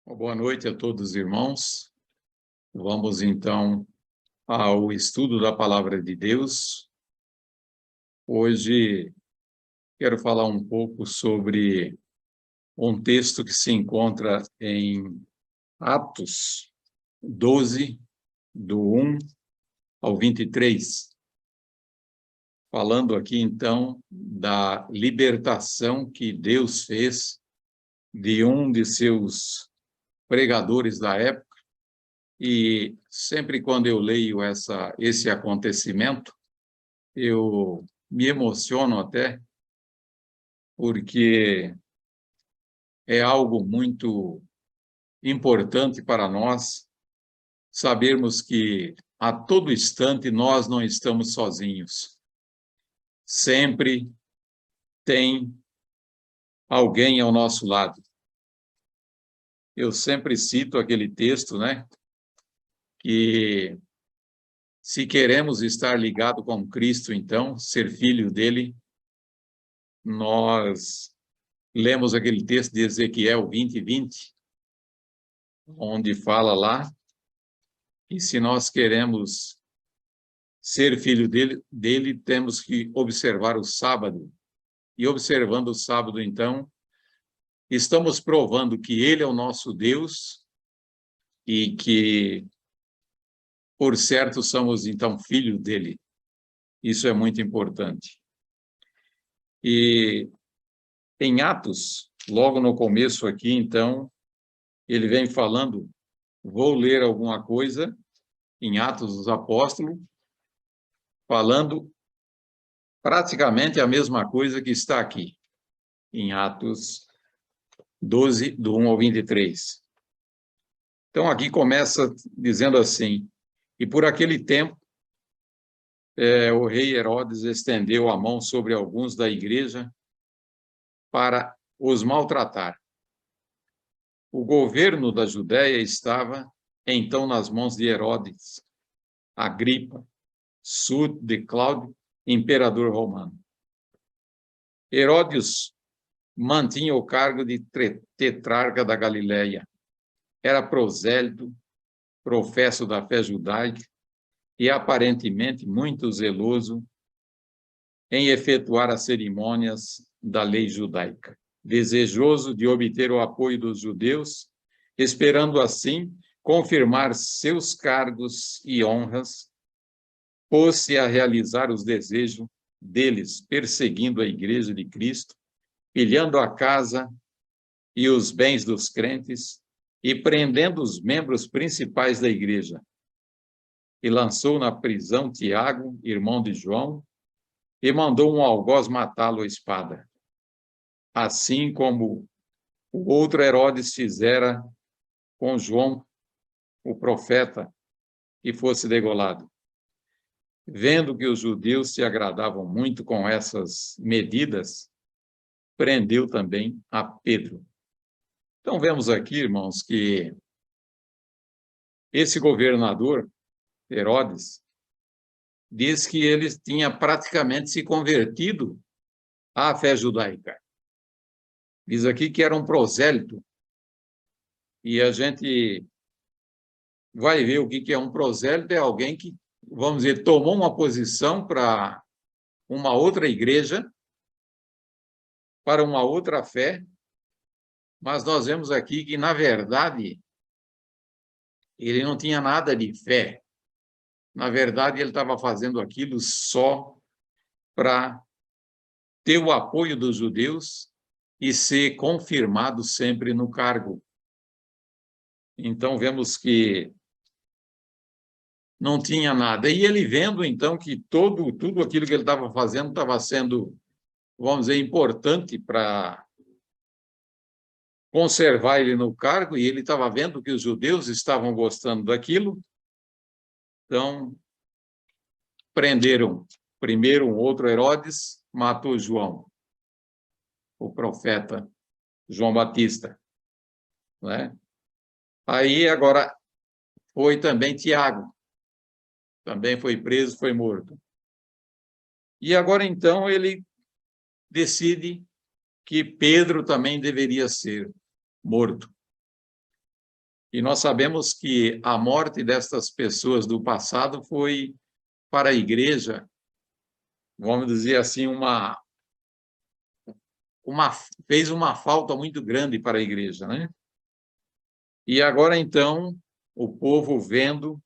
Boa noite a todos os irmãos. Vamos então ao estudo da Palavra de Deus. Hoje quero falar um pouco sobre um texto que se encontra em Atos 12, do 1 ao 23, falando aqui então da libertação que Deus fez de um de seus pregadores da época. E sempre quando eu leio esse acontecimento, eu me emociono até, porque é algo muito importante para nós sabermos que a todo instante nós não estamos sozinhos. Sempre tem alguém ao nosso lado. Eu sempre cito aquele texto, né? Que se queremos estar ligado com Cristo, então, ser filho dele, nós lemos aquele texto de Ezequiel 20:20, onde fala lá que se nós queremos ser filho dele, temos que observar o sábado. E observando o sábado, então, estamos provando que ele é o nosso Deus e que, por certo, somos, então, filhos dele. Isso é muito importante. E em Atos, logo no começo aqui, então, ele vem falando, vou ler alguma coisa em Atos dos Apóstolos, falando praticamente a mesma coisa que está aqui, em Atos 12, do 1 ao 23. Então, aqui começa dizendo assim, e por aquele tempo, o rei Herodes estendeu a mão sobre alguns da igreja para os maltratar. O governo da Judéia estava, então, nas mãos de Herodes, Agripa, sucessor de Cláudio, imperador romano. Herodes mantinha o cargo de tetrarca da Galileia. Era prosélito, professo da fé judaica e aparentemente muito zeloso em efetuar as cerimônias da lei judaica. Desejoso de obter o apoio dos judeus, esperando assim confirmar seus cargos e honras, pôs-se a realizar os desejos deles, perseguindo a igreja de Cristo, pilhando a casa e os bens dos crentes e prendendo os membros principais da igreja. E lançou na prisão Tiago, irmão de João, e mandou um algoz matá-lo à espada. Assim como o outro Herodes fizera com João, o profeta, que fosse degolado. Vendo que os judeus se agradavam muito com essas medidas, prendeu também a Pedro. Então, vemos aqui, irmãos, que esse governador, Herodes, diz que ele tinha praticamente se convertido à fé judaica. Diz aqui que era um prosélito. E a gente vai ver o que é um prosélito, é alguém que, vamos dizer, tomou uma posição para uma outra igreja, para uma outra fé, mas nós vemos aqui que, na verdade, ele não tinha nada de fé. Na verdade, ele estava fazendo aquilo só para ter o apoio dos judeus e ser confirmado sempre no cargo. Então, vemos que não tinha nada. E ele vendo, então, que tudo aquilo que ele estava fazendo estava sendo, vamos dizer, importante para conservar ele no cargo, e ele estava vendo que os judeus estavam gostando daquilo, então prenderam primeiro um outro Herodes, matou João, o profeta João Batista, né? Aí agora foi também Tiago, também foi preso, foi morto. E agora então ele decide que Pedro também deveria ser morto. E nós sabemos que a morte destas pessoas do passado foi para a igreja, vamos dizer assim, fez uma falta muito grande para a igreja, né? E agora, então, o povo vendo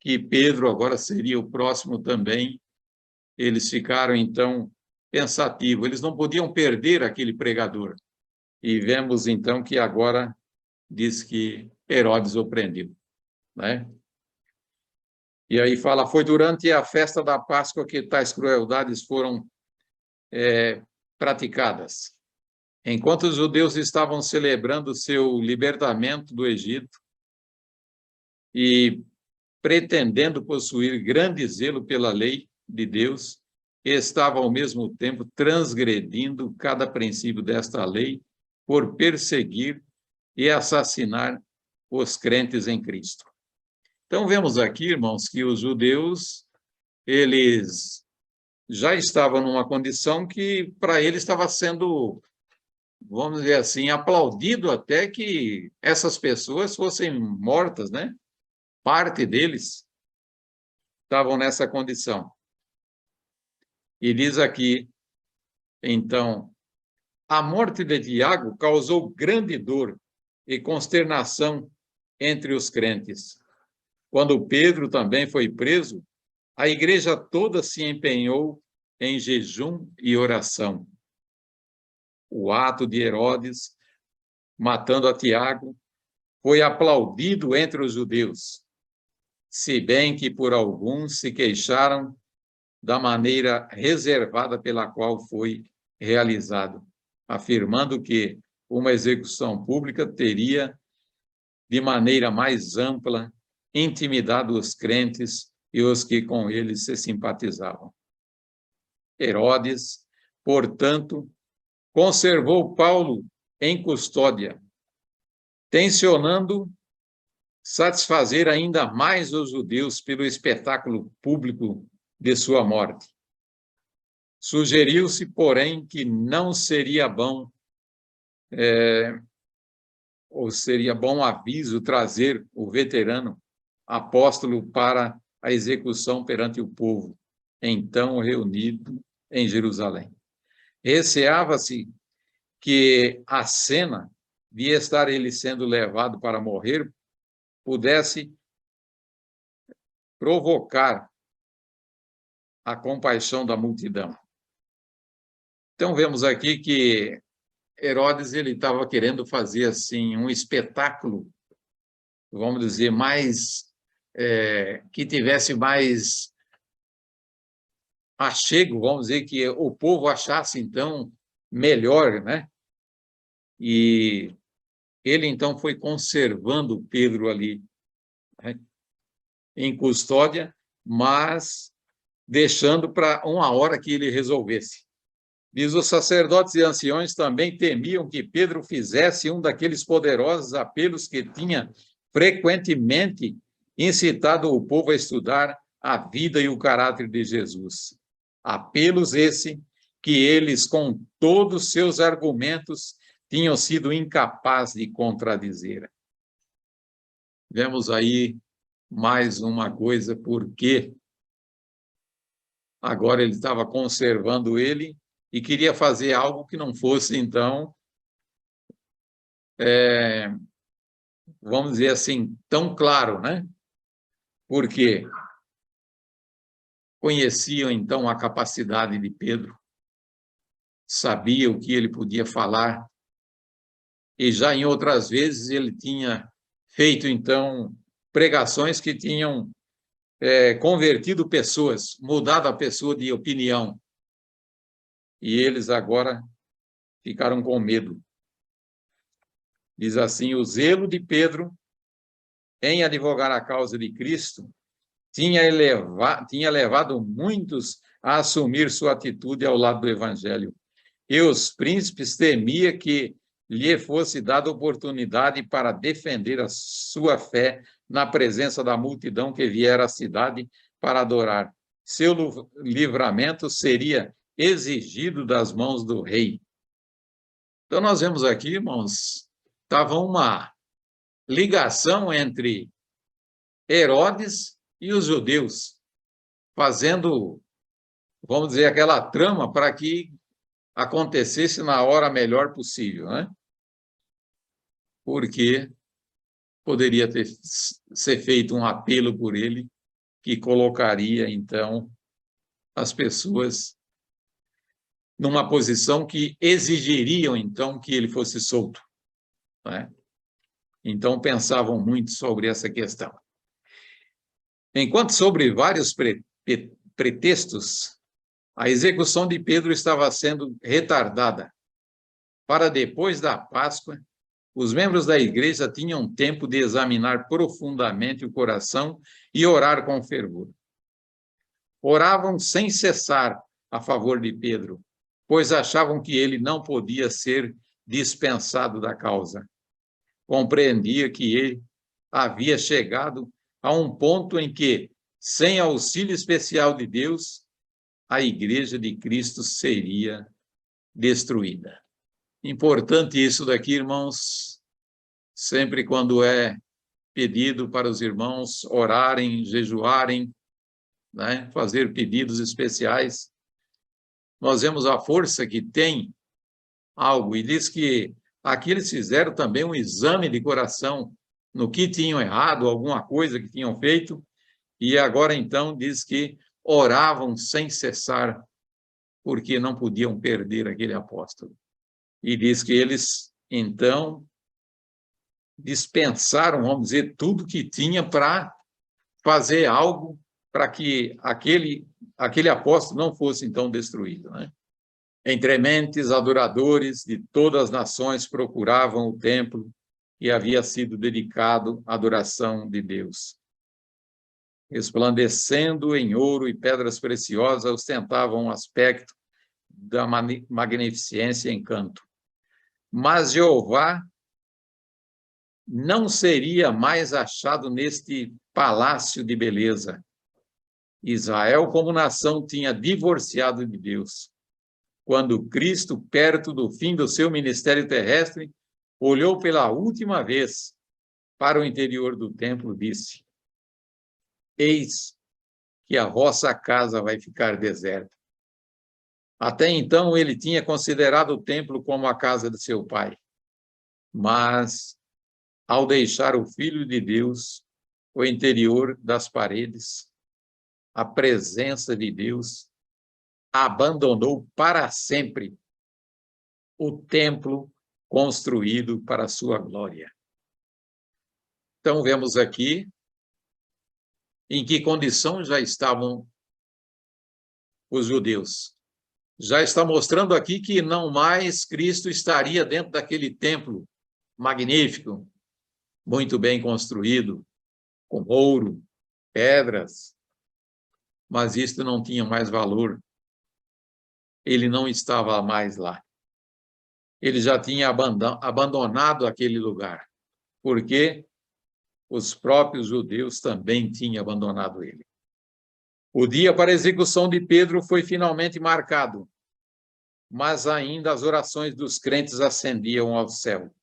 que Pedro agora seria o próximo também, eles ficaram, então, pensativos. Eles não podiam perder aquele pregador. E vemos, então, que agora diz que Herodes o prendeu, né? E aí fala, foi durante a festa da Páscoa que tais crueldades foram praticadas. Enquanto os judeus estavam celebrando seu libertamento do Egito e pretendendo possuir grande zelo pela lei de Deus, estavam ao mesmo tempo transgredindo cada princípio desta lei por perseguir e assassinar os crentes em Cristo. Então, vemos aqui, irmãos, que os judeus, eles já estavam numa condição que, para eles, estava sendo, vamos dizer assim, aplaudido até que essas pessoas fossem mortas, né? Parte deles estavam nessa condição. E diz aqui, então, a morte de Tiago causou grande dor e consternação entre os crentes. Quando Pedro também foi preso, a igreja toda se empenhou em jejum e oração. O ato de Herodes, matando a Tiago, foi aplaudido entre os judeus, se bem que por alguns se queixaram da maneira reservada pela qual foi realizado, afirmando que uma execução pública teria, de maneira mais ampla, intimidado os crentes e os que com eles se simpatizavam. Herodes, portanto, conservou Paulo em custódia, tensionando satisfazer ainda mais os judeus pelo espetáculo público de sua morte. Sugeriu-se, porém, que não seria bom, ou seria bom aviso trazer o veterano apóstolo para a execução perante o povo, então reunido em Jerusalém. Receava-se que a cena de estar ele sendo levado para morrer pudesse provocar a compaixão da multidão. Então, vemos aqui que Herodes ele estava querendo fazer assim um espetáculo, vamos dizer, mais que tivesse mais achego, vamos dizer, que o povo achasse, então, melhor, né? E ele, então, foi conservando Pedro ali, né, em custódia, mas deixando para uma hora que ele resolvesse. Diz, os sacerdotes e anciões também temiam que Pedro fizesse um daqueles poderosos apelos que tinha frequentemente incitado o povo a estudar a vida e o caráter de Jesus. Apelos esse que eles, com todos seus argumentos, tinham sido incapazes de contradizer. Vemos aí mais uma coisa, porque agora ele estava conservando ele e queria fazer algo que não fosse, então, vamos dizer assim, tão claro, né? Porque conheciam, então, a capacidade de Pedro, sabia o que ele podia falar, e já em outras vezes ele tinha feito, então, pregações que tinham convertido pessoas, mudado a pessoa de opinião. E eles agora ficaram com medo. Diz assim, o zelo de Pedro em advogar a causa de Cristo tinha levado muitos a assumir sua atitude ao lado do Evangelho. E os príncipes temiam que lhe fosse dada oportunidade para defender a sua fé na presença da multidão que viera à cidade para adorar. Seu livramento seria exigido das mãos do rei. Então, nós vemos aqui, irmãos, estava ligação entre Herodes e os judeus, fazendo, vamos dizer, aquela trama para que acontecesse na hora melhor possível, né? Porque poderia ser feito um apelo por ele que colocaria, então, as pessoas numa posição que exigiriam, então, que ele fosse solto, né? Então, pensavam muito sobre essa questão. Enquanto sobre vários pretextos, a execução de Pedro estava sendo retardada. Para depois da Páscoa, os membros da igreja tinham tempo de examinar profundamente o coração e orar com fervor. Oravam sem cessar a favor de Pedro, pois achavam que ele não podia ser dispensado da causa. Compreendia que ele havia chegado a um ponto em que, sem auxílio especial de Deus, a igreja de Cristo seria destruída. Importante isso daqui, irmãos, sempre quando é pedido para os irmãos orarem, jejuarem, né, fazer pedidos especiais, nós vemos a força que tem algo, e diz que aqui eles fizeram também um exame de coração no que tinham errado, alguma coisa que tinham feito, e agora então diz que oravam sem cessar, porque não podiam perder aquele apóstolo. E diz que eles, então, dispensaram, vamos dizer, tudo que tinha para fazer algo para que aquele apóstolo não fosse, então, destruído, né? Entre mentes, adoradores de todas as nações procuravam o templo que havia sido dedicado à adoração de Deus. Resplandecendo em ouro e pedras preciosas, ostentavam um aspecto da magnificência e encanto. Mas Jeová não seria mais achado neste palácio de beleza. Israel, como nação, tinha divorciado de Deus. Quando Cristo, perto do fim do seu ministério terrestre, olhou pela última vez para o interior do templo, disse: eis que a vossa casa vai ficar deserta. Até então, ele tinha considerado o templo como a casa de seu pai. Mas, ao deixar o Filho de Deus, o interior das paredes, a presença de Deus, abandonou para sempre o templo construído para a sua glória. Então, vemos aqui em que condição já estavam os judeus. Já está mostrando aqui que não mais Cristo estaria dentro daquele templo magnífico, muito bem construído, com ouro, pedras, mas isto não tinha mais valor. Ele não estava mais lá. Ele já tinha abandonado aquele lugar, porque os próprios judeus também tinham abandonado ele. O dia para a execução de Pedro foi finalmente marcado, mas ainda as orações dos crentes ascendiam ao céu.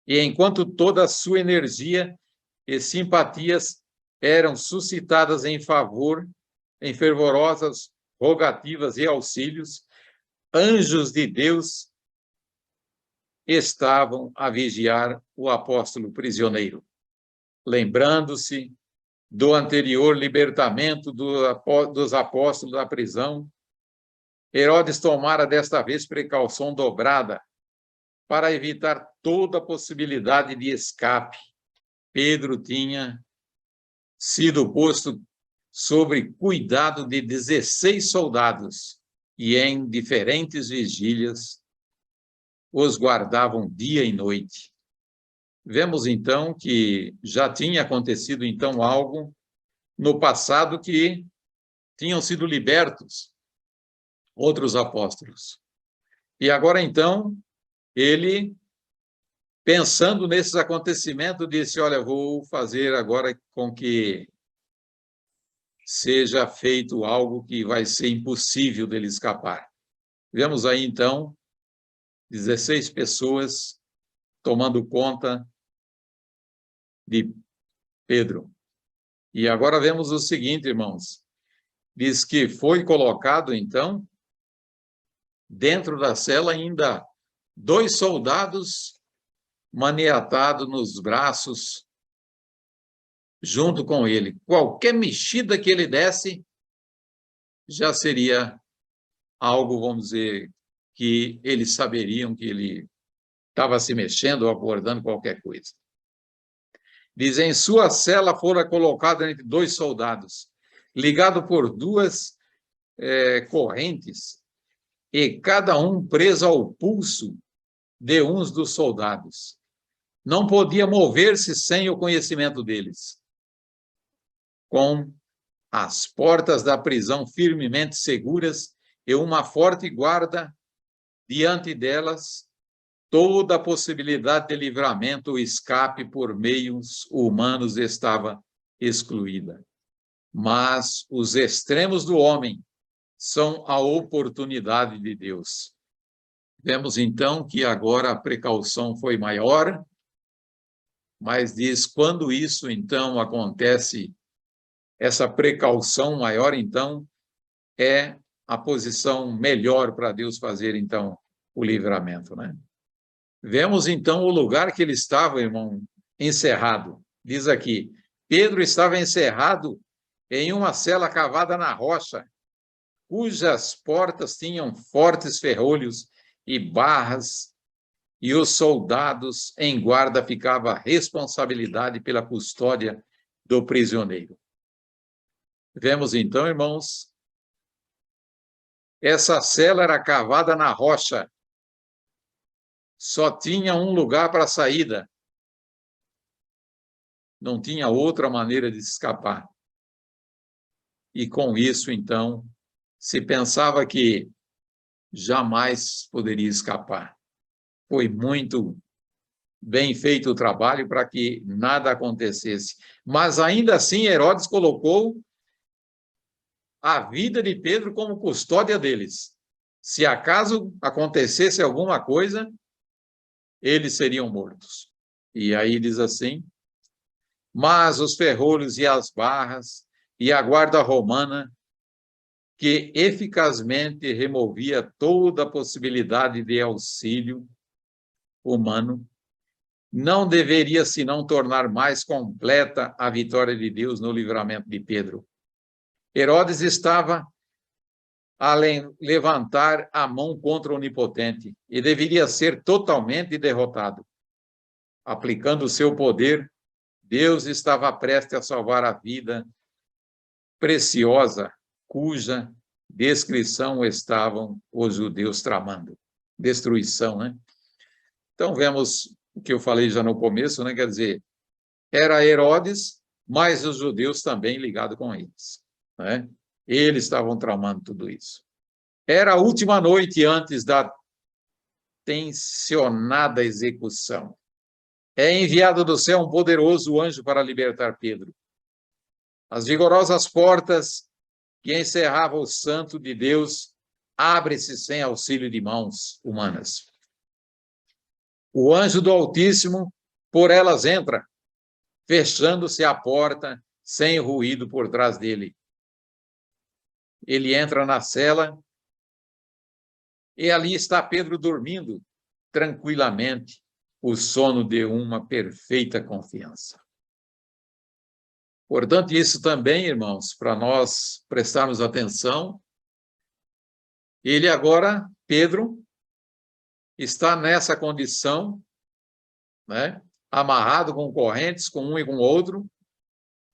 E enquanto toda a sua energia e simpatias eram suscitadas em favor, em fervorosas rogativas e auxílios, anjos de Deus estavam a vigiar o apóstolo prisioneiro, lembrando-se do anterior libertamento dos apóstolos da prisão. Herodes tomara desta vez precaução dobrada para evitar toda possibilidade de escape. Pedro tinha sido posto sob cuidado de 16 soldados e em diferentes vigílias os guardavam dia e noite. Vemos, então, que já tinha acontecido, então, algo no passado que tinham sido libertos outros apóstolos. E agora, então, ele, pensando nesses acontecimentos, disse: olha, vou fazer agora com que seja feito algo que vai ser impossível dele escapar. Vemos aí, então, 16 pessoas tomando conta de Pedro. E agora vemos o seguinte, irmãos. Diz que foi colocado, então, dentro da cela ainda 2 soldados maniatados nos braços, junto com ele. Qualquer mexida que ele desse, já seria algo, vamos dizer, que eles saberiam que ele estava se mexendo ou acordando qualquer coisa. Diz, em sua cela fora colocado entre 2 soldados, ligado por 2 correntes, e cada um preso ao pulso de uns dos soldados. Não podia mover-se sem o conhecimento deles. Com as portas da prisão firmemente seguras e uma forte guarda diante delas, toda a possibilidade de livramento ou escape por meios humanos estava excluída. Mas os extremos do homem são a oportunidade de Deus. Vemos, então, que agora a precaução foi maior, mas diz, quando isso, então, acontece, essa precaução maior, então, é a posição melhor para Deus fazer, então, o livramento, né? Vemos, então, o lugar que ele estava, irmão, encerrado. Diz aqui, Pedro estava encerrado em uma cela cavada na rocha, cujas portas tinham fortes ferrolhos e barras, e os soldados em guarda ficava a responsabilidade pela custódia do prisioneiro. Vemos então, irmãos, essa cela era cavada na rocha, só tinha um lugar para a saída, não tinha outra maneira de escapar. E com isso, então, se pensava que jamais poderia escapar. Foi muito bem feito o trabalho para que nada acontecesse. Mas, ainda assim, Herodes colocou a vida de Pedro como custódia deles. Se acaso acontecesse alguma coisa, eles seriam mortos. E aí diz assim, mas os ferrolhos e as barras e a guarda romana, que eficazmente removia toda a possibilidade de auxílio humano, não deveria senão tornar mais completa a vitória de Deus no livramento de Pedro. Herodes estava a levantar a mão contra o Onipotente e deveria ser totalmente derrotado. Aplicando o seu poder, Deus estava prestes a salvar a vida preciosa, cuja descrição estavam os judeus tramando. Destruição, né? Então, vemos o que eu falei já no começo, né? Quer dizer, era Herodes, mas os judeus também ligados com eles, né? Eles estavam tramando tudo isso. Era a última noite antes da tensionada execução. É enviado do céu um poderoso anjo para libertar Pedro. As vigorosas portas que encerravam o santo de Deus abrem-se sem auxílio de mãos humanas. O anjo do Altíssimo por elas entra, fechando-se a porta sem ruído por trás dele. Ele entra na cela e ali está Pedro dormindo tranquilamente, o sono de uma perfeita confiança. Portanto, isso também, irmãos, para nós prestarmos atenção, ele agora, Pedro, está nessa condição, né, amarrado com correntes, com um e com o outro,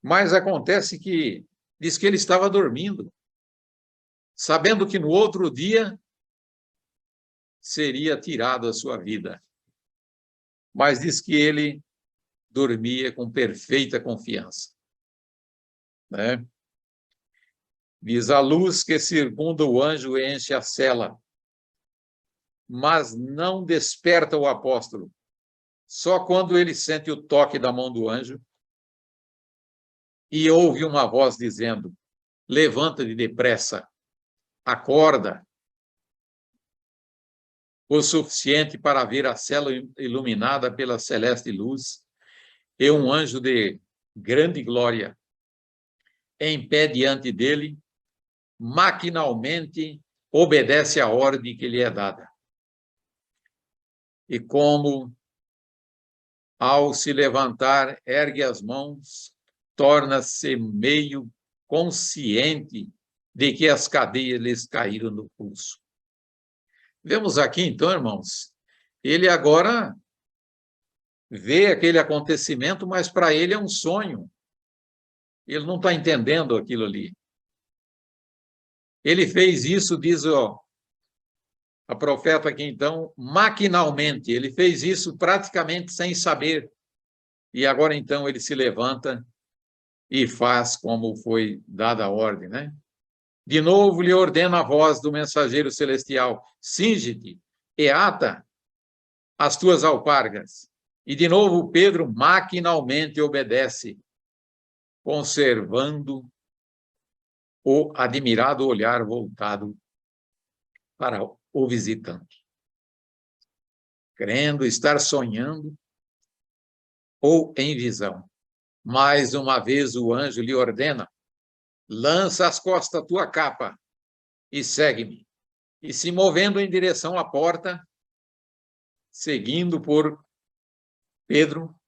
mas acontece que diz que ele estava dormindo, sabendo que no outro dia seria tirado a sua vida. Mas diz que ele dormia com perfeita confiança, né? Diz, a luz que circunda o anjo enche a cela, mas não desperta o apóstolo. Só quando ele sente o toque da mão do anjo e ouve uma voz dizendo, levanta-te depressa, acorda, o suficiente para ver a cela iluminada pela celeste luz, e um anjo de grande glória em pé diante dele, maquinalmente obedece à ordem que lhe é dada. E como, ao se levantar, ergue as mãos, torna-se meio consciente de que as cadeias lhes caíram no pulso. Vemos aqui, então, irmãos, ele agora vê aquele acontecimento, mas para ele é um sonho. Ele não está entendendo aquilo ali. Ele fez isso, diz a profeta aqui, então, maquinalmente. Ele fez isso praticamente sem saber. E agora, então, ele se levanta e faz como foi dada a ordem, né? De novo lhe ordena a voz do mensageiro celestial: cinge-te e ata as tuas alpargas. E de novo Pedro maquinalmente obedece, conservando o admirado olhar voltado para o visitante, crendo estar sonhando ou em visão. Mais uma vez o anjo lhe ordena: lança às costas a tua capa e segue-me. E se movendo em direção à porta, seguindo por Pedro,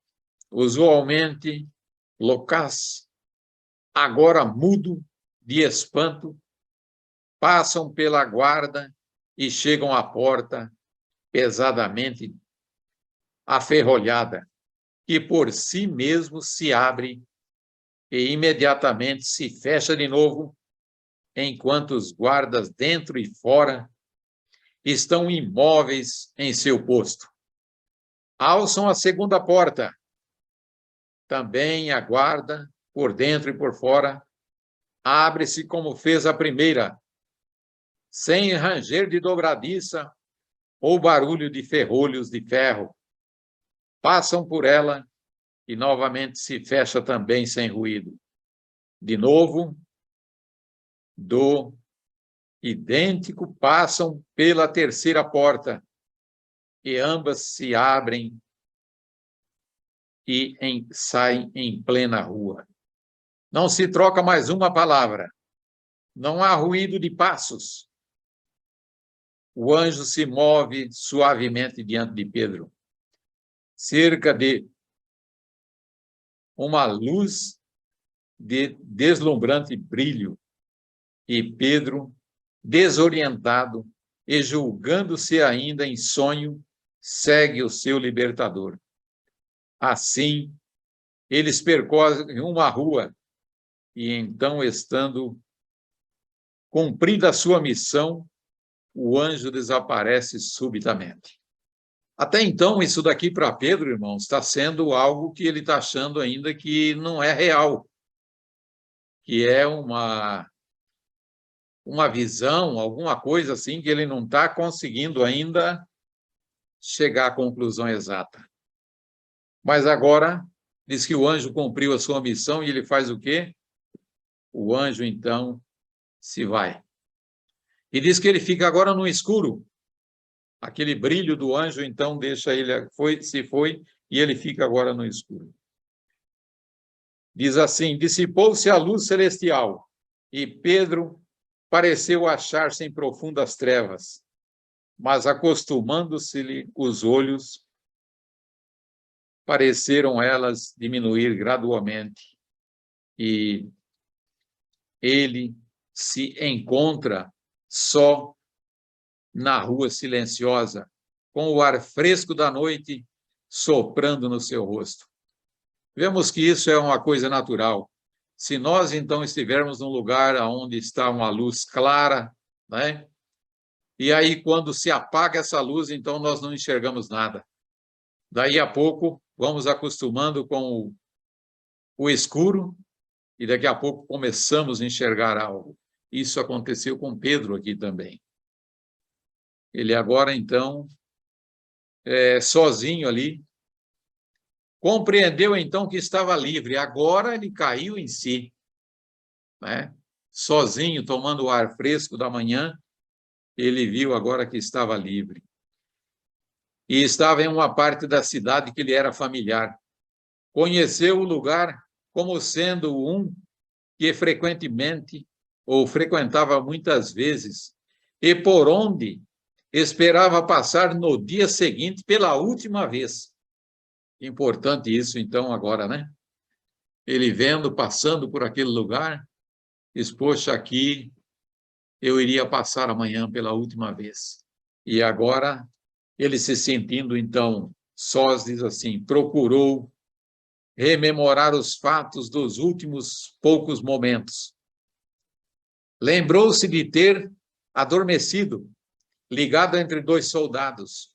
usualmente loquaz, agora mudo de espanto, passam pela guarda e chegam à porta pesadamente aferrolhada, que por si mesmo se abre e imediatamente se fecha de novo, enquanto os guardas dentro e fora estão imóveis em seu posto. Alçam a segunda porta, também a guarda, por dentro e por fora, abre-se como fez a primeira, sem ranger de dobradiça ou barulho de ferrolhos de ferro. Passam por ela e novamente se fecha também sem ruído. De novo, do idêntico, passam pela terceira porta e ambas se abrem e saem em plena rua. Não se troca mais uma palavra. Não há ruído de passos. O anjo se move suavemente diante de Pedro. Cerca de uma luz de deslumbrante brilho. E Pedro, desorientado e julgando-se ainda em sonho, segue o seu libertador. Assim, eles percorrem uma rua e então, estando cumprida a sua missão, o anjo desaparece subitamente. Até então, isso daqui para Pedro, irmãos, está sendo algo que ele está achando ainda que não é real, que é uma visão, alguma coisa assim, que ele não está conseguindo ainda chegar à conclusão exata. Mas agora, diz que o anjo cumpriu a sua missão e ele faz o quê? O anjo, então, se vai. E diz que ele fica agora no escuro. Aquele brilho do anjo, então, deixa ele, se foi, e ele fica agora no escuro. Diz assim: dissipou-se a luz celestial, e Pedro pareceu achar-se em profundas trevas, mas acostumando-se-lhe os olhos, pareceram elas diminuir gradualmente, e ele se encontra só na rua silenciosa, com o ar fresco da noite soprando no seu rosto. Vemos que isso é uma coisa natural. Se nós, então, estivermos num lugar onde está uma luz clara, né? E aí, quando se apaga essa luz, então nós não enxergamos nada. Daí a pouco, vamos acostumando com o escuro e daqui a pouco começamos a enxergar algo. Isso aconteceu com Pedro aqui também. Ele agora, então, sozinho ali, compreendeu, então, que estava livre. Agora ele caiu em si, né? Sozinho, tomando o ar fresco da manhã, ele viu agora que estava livre. E estava em uma parte da cidade que lhe era familiar. conheceu o lugar como sendo um que frequentemente, ou frequentava muitas vezes, e por onde esperava passar no dia seguinte pela última vez. Importante isso, então, agora, né? Ele vendo, passando por aquele lugar, diz, poxa, aqui eu iria passar amanhã pela última vez. E agora, ele se sentindo, então, sós, diz assim, procurou rememorar os fatos dos últimos poucos momentos. Lembrou-se de ter adormecido, ligado entre dois soldados,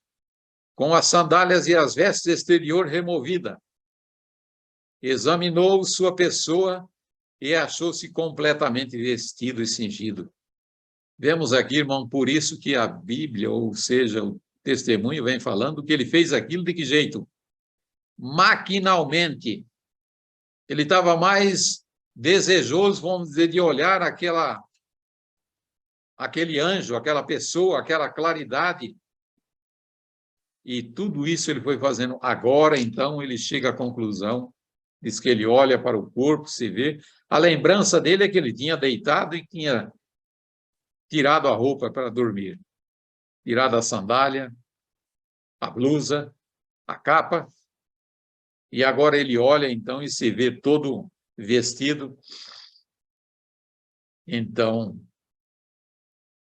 com as sandálias e as vestes exterior removida. Examinou sua pessoa e achou-se completamente vestido e cingido. Vemos aqui, irmão, por isso que a Bíblia, ou seja, o testemunho vem falando que ele fez aquilo de que jeito? Maquinalmente. Ele estava mais desejoso, vamos dizer, de olhar aquele anjo, aquela pessoa, aquela claridade. E tudo isso ele foi fazendo. Agora, então, ele chega à conclusão, diz que ele olha para o corpo, se vê. A lembrança dele é que ele tinha deitado e tinha tirado a roupa para dormir. Tirado a sandália, a blusa, a capa. E agora ele olha, então, e se vê todo vestido. Então,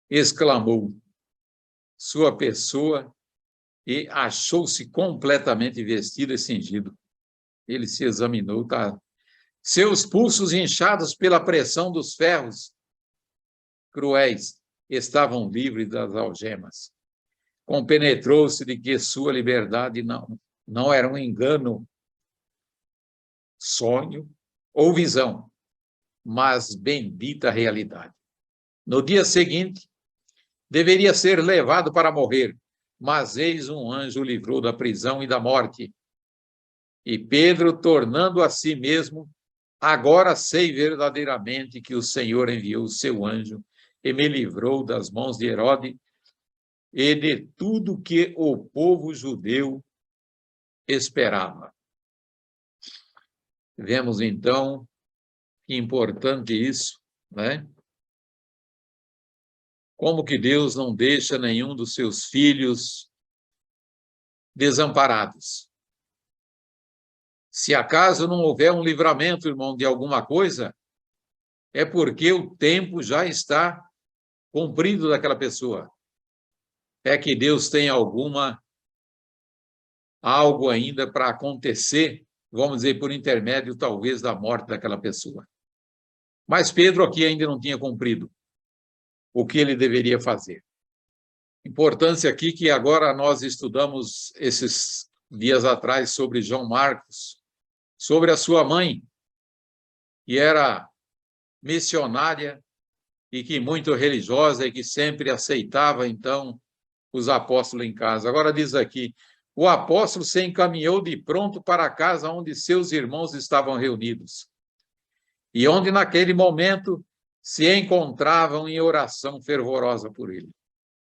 exclamou sua pessoa e achou-se completamente vestido e cingido. Ele se examinou, tá? Seus pulsos inchados pela pressão dos ferros cruéis estavam livres das algemas. Compenetrou-se de que sua liberdade não era um engano, sonho ou visão, mas bendita realidade. No dia seguinte, deveria ser levado para morrer, mas eis um anjo o livrou da prisão e da morte. E Pedro, tornando a si mesmo, agora sei verdadeiramente que o Senhor enviou o seu anjo e me livrou das mãos de Herodes e de tudo que o povo judeu esperava. Vemos, então, que importante isso, né? Como que Deus não deixa nenhum dos seus filhos desamparados. Se acaso não houver um livramento, irmão, de alguma coisa, é porque o tempo já está cumprido daquela pessoa. É que Deus tem algo ainda para acontecer, vamos dizer, por intermédio, talvez, da morte daquela pessoa. Mas Pedro aqui ainda não tinha cumprido o que ele deveria fazer. Importância aqui que agora nós estudamos esses dias atrás sobre João Marcos, sobre a sua mãe, que era missionária e que muito religiosa e que sempre aceitava, então, os apóstolos em casa. Agora diz aqui, o apóstolo se encaminhou de pronto para a casa onde seus irmãos estavam reunidos e onde, naquele momento, se encontravam em oração fervorosa por ele.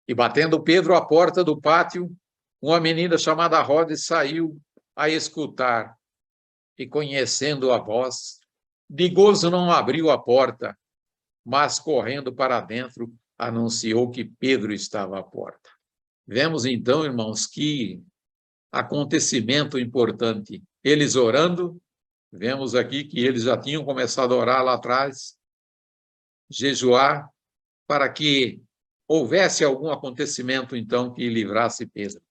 E batendo Pedro à porta do pátio, uma menina chamada Rhodes saiu a escutar e, conhecendo a voz, de gozo não abriu a porta, mas, correndo para dentro, anunciou que Pedro estava à porta. Vemos, então, irmãos, que acontecimento importante. Eles orando, vemos aqui que eles já tinham começado a orar lá atrás, jejuar, para que houvesse algum acontecimento, então, que livrasse Pedro.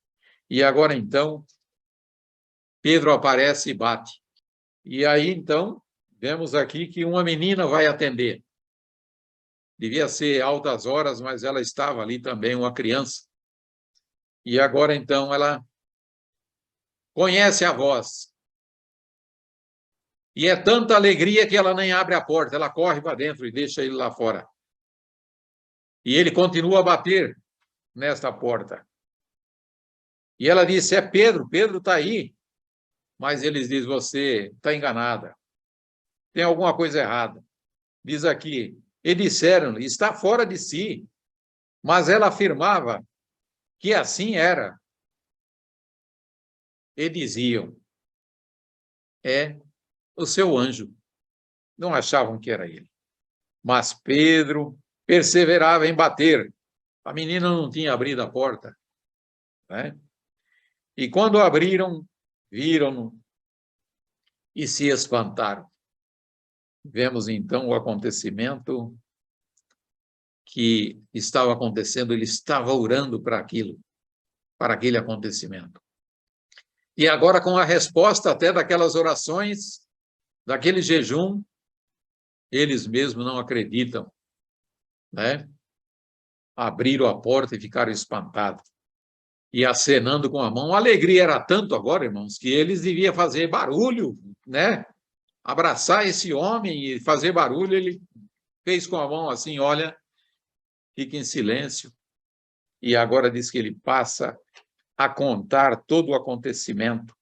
E agora, então, Pedro aparece e bate. E aí, então, vemos aqui que uma menina vai atender. Devia ser altas horas, mas ela estava ali também, uma criança. E agora, então, ela conhece a voz. E é tanta alegria que ela nem abre a porta, ela corre para dentro e deixa ele lá fora. E ele continua a bater nesta porta. E ela disse, é Pedro, Pedro está aí. Mas eles dizem, você está enganada. Tem alguma coisa errada. Diz aqui, e disseram, está fora de si. Mas ela afirmava que assim era. E diziam, é o seu anjo. Não achavam que era ele. Mas Pedro perseverava em bater. A menina não tinha abrido a porta, né? E quando abriram, viram-no e se espantaram. Vemos então o acontecimento que estava acontecendo, ele estava orando para aquilo, para aquele acontecimento. E agora, com a resposta até daquelas orações, daquele jejum, eles mesmos não acreditam, né? Abriram a porta e ficaram espantados. E acenando com a mão. A alegria era tanto agora, irmãos, que eles deviam fazer barulho, né? Abraçar esse homem e fazer barulho. Ele fez com a mão assim, olha, fica em silêncio. E agora diz que ele passa a contar todo o acontecimento.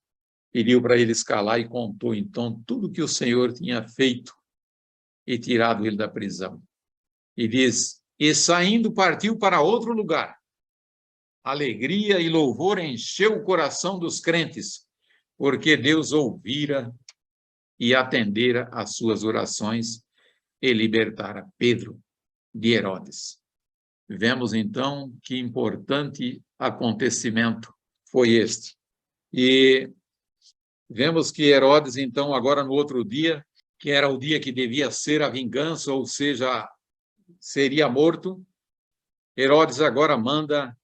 Pediu para ele escalar e contou, então, tudo que o Senhor tinha feito e tirado ele da prisão. E diz, e saindo partiu para outro lugar. Alegria e louvor encheu o coração dos crentes, porque Deus ouvira e atendera às suas orações e libertara Pedro de Herodes. Vemos, então, que importante acontecimento foi este. E vemos que Herodes, então, agora no outro dia, que era o dia que devia ser a vingança, ou seja, seria morto, Herodes agora manda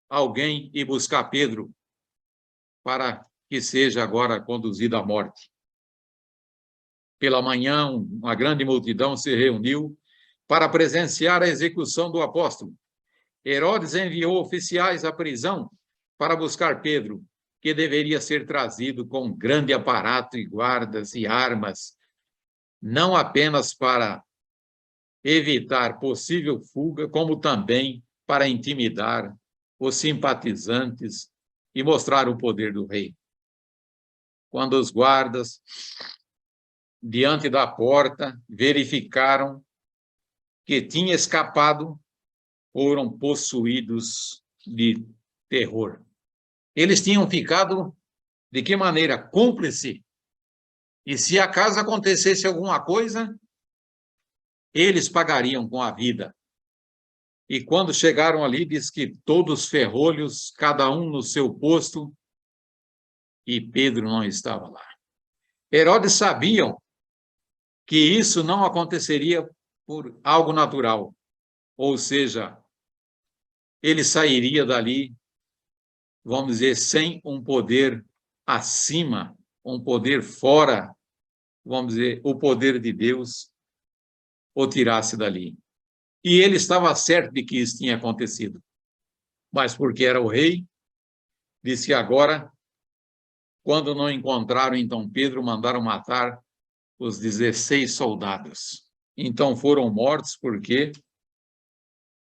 alguém ir buscar Pedro para que seja agora conduzido à morte. Pela manhã, uma grande multidão se reuniu para presenciar a execução do apóstolo. Herodes enviou oficiais à prisão para buscar Pedro, que deveria ser trazido com grande aparato e guardas e armas, não apenas para evitar possível fuga, como também para intimidar os simpatizantes e mostrar o poder do rei. Quando os guardas, diante da porta, verificaram que tinha escapado, foram possuídos de terror. Eles tinham ficado, de que maneira? Cúmplice. E se acaso acontecesse alguma coisa, eles pagariam com a vida. E quando chegaram ali, diz que todos ferrolhos, cada um no seu posto, e Pedro não estava lá. Herodes sabiam que isso não aconteceria por algo natural, ou seja, ele sairia dali, vamos dizer, sem um poder acima, um poder fora, vamos dizer, o poder de Deus, o tirasse dali. E ele estava certo de que isso tinha acontecido. Mas porque era o rei, disse que agora, quando não encontraram, então Pedro, mandaram matar os 16 soldados. Então foram mortos porque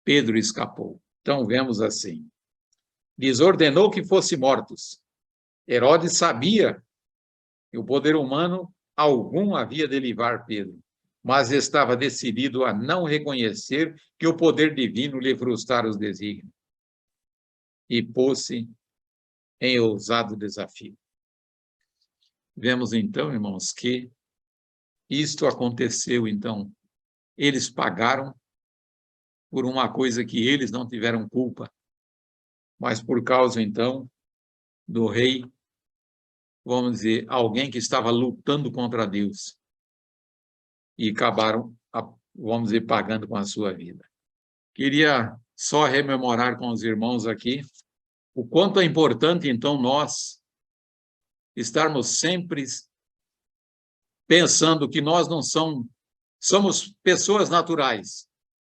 Pedro escapou. Então vemos assim. Desordenou que fossem mortos. Herodes sabia que o poder humano algum havia de livrar Pedro, mas estava decidido a não reconhecer que o poder divino lhe frustrara os desígnios. E pôs-se em ousado desafio. Vemos então, irmãos, que isto aconteceu, então. Eles pagaram por uma coisa que eles não tiveram culpa, mas por causa, então, do rei, vamos dizer, alguém que estava lutando contra Deus, e acabaram, vamos dizer, pagando com a sua vida. Queria só rememorar com os irmãos aqui o quanto é importante, então, nós estarmos sempre pensando que nós não somos pessoas naturais,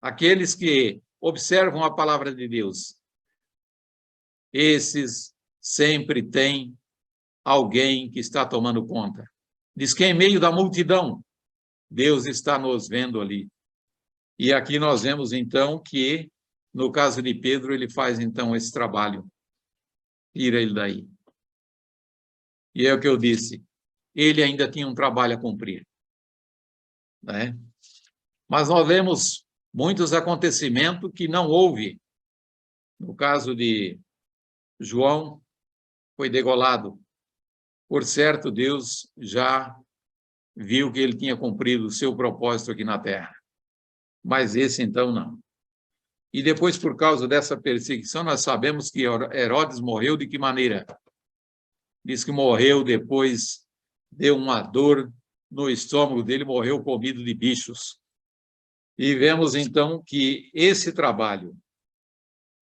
aqueles que observam a palavra de Deus. Esses sempre têm alguém que está tomando conta. Diz que em meio da multidão, Deus está nos vendo ali. E aqui nós vemos, então, que, no caso de Pedro, ele faz, então, esse trabalho. Tira ele daí. E é o que eu disse. Ele ainda tinha um trabalho a cumprir, né? Mas nós vemos muitos acontecimentos que não houve. No caso de João, foi degolado. Por certo, Deus já viu que ele tinha cumprido o seu propósito aqui na terra. Mas esse, então, não. E depois, por causa dessa perseguição, nós sabemos que Herodes morreu de que maneira? Diz que morreu depois, deu uma dor no estômago dele, morreu comido de bichos. E vemos, então, que esse trabalho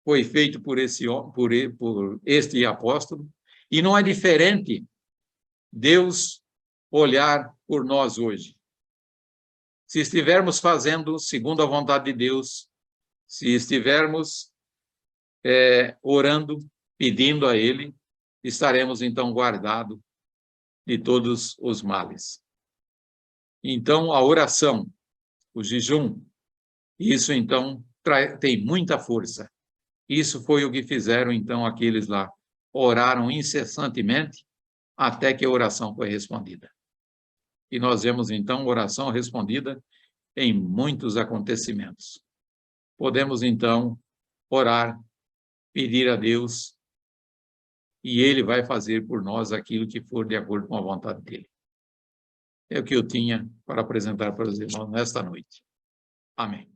foi feito por este apóstolo, e não é diferente Deus olhar por nós hoje. Se estivermos fazendo segundo a vontade de Deus, se estivermos orando, pedindo a Ele, estaremos, então, guardados de todos os males. Então, a oração, o jejum, isso, então, tem muita força. Isso foi o que fizeram, então, aqueles lá. Oraram incessantemente até que a oração foi respondida. E nós vemos, então, oração respondida em muitos acontecimentos. Podemos, então, orar, pedir a Deus, e Ele vai fazer por nós aquilo que for de acordo com a vontade dEle. É o que eu tinha para apresentar para os irmãos nesta noite. Amém.